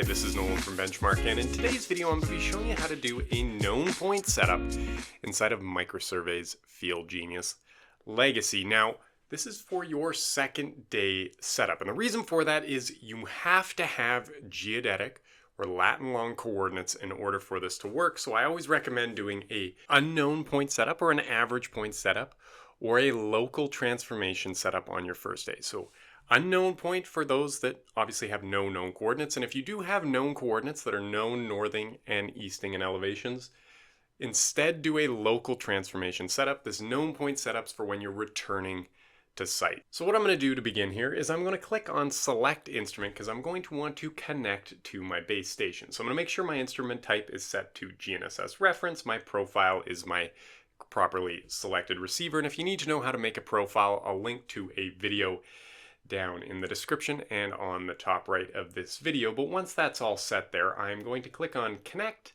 Hi, this is Nolan from Benchmark, and in today's video I'm going to be showing you how to do a known point setup inside of MicroSurvey's FieldGenius Legacy. Now, this is for your second day setup, and the reason for that is you have to have geodetic or Latin long coordinates in order for this to work. So I always recommend doing a unknown point setup or an average point setup or a local transformation setup on your first day. So unknown point for those that obviously have no known coordinates. And if you do have known coordinates that are known northing and easting in elevations, instead do a local transformation setup. This known point setup's for when you're returning to site. So what I'm going to do to begin here is I'm going to click on select instrument because I'm going to want to connect to my base station. So I'm going to make sure my instrument type is set to GNSS reference. My profile is my properly selected receiver. And if you need to know how to make a profile, I'll link to a video down in the description and on the top right of this video. But once that's all set there, I'm going to click on connect.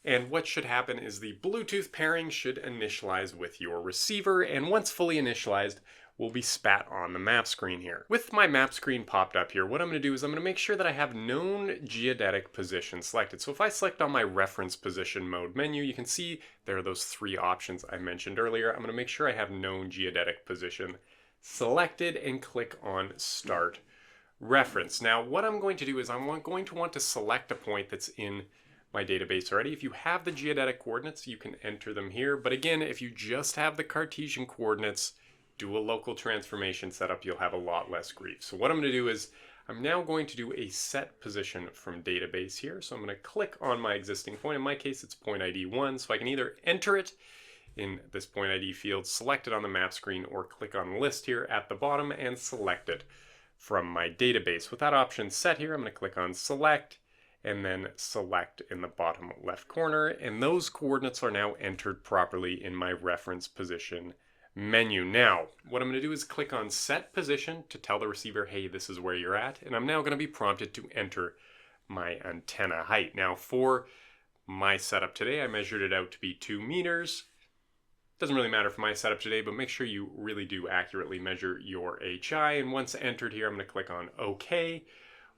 And what should happen is the Bluetooth pairing should initialize with your receiver. And once fully initialized, will be spat on the map screen here. With my map screen popped up here, what I'm going to do is I'm going to make sure that I have known geodetic position selected. So if I select on my reference position mode menu, you can see there are those three options I mentioned earlier. I'm going to make sure I have known geodetic position selected and click on start reference. Now what I'm going to do is I'm going to want to select a point that's in my database already. If you have the geodetic coordinates, you can enter them here. But again, if you just have the Cartesian coordinates, do a local transformation setup, you'll have a lot less grief. So what I'm going to do is I'm now going to do a set position from database here. So I'm going to click on my existing point. In my case, it's point ID 1. So I can either enter it in this point ID field, select it on the map screen, or click on list here at the bottom and select it from my database. With that option set here, I'm going to click on select and then select in the bottom left corner. And those coordinates are now entered properly in my reference position menu. Now, what I'm going to do is click on set position to tell the receiver, hey, this is where you're at. And I'm now going to be prompted to enter my antenna height. Now, for my setup today, I measured it out to be 2 meters. Doesn't really matter for my setup today, but make sure you really do accurately measure your HI. And once entered here, I'm going to click on OK,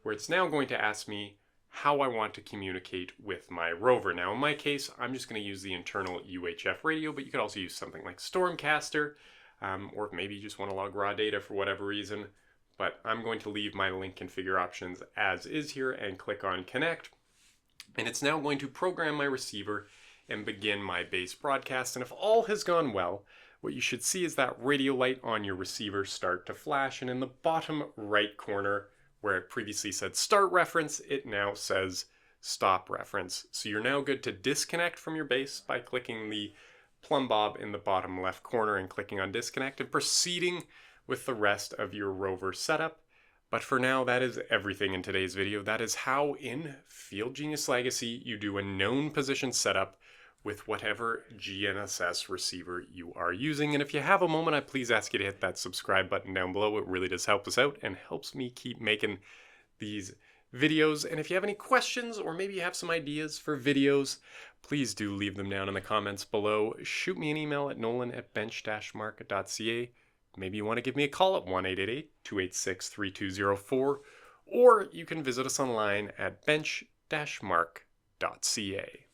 where it's now going to ask me how I want to communicate with my rover. Now in my case, I'm just going to use the internal UHF radio, but you could also use something like Stormcaster, or maybe you just want to log raw data for whatever reason. But I'm going to leave my link configure options as is here and click on connect. And it's now going to program my receiver and begin my base broadcast. And if all has gone well, what you should see is that radio light on your receiver start to flash. And in the bottom right corner, where it previously said start reference, it now says stop reference. So you're now good to disconnect from your base by clicking the plumb bob in the bottom left corner and clicking on disconnect and proceeding with the rest of your rover setup. But for now, that is everything in today's video. That is how in FieldGenius Legacy you do a known position setup with whatever GNSS receiver you are using. And if you have a moment, I please ask you to hit that subscribe button down below. It really does help us out and helps me keep making these videos. And if you have any questions or maybe you have some ideas for videos, please do leave them down in the comments below. Shoot me an email at nolan@bench-market.ca. Maybe you want to give me a call at 1-888-286-3204, or you can visit us online at bench-mark.ca.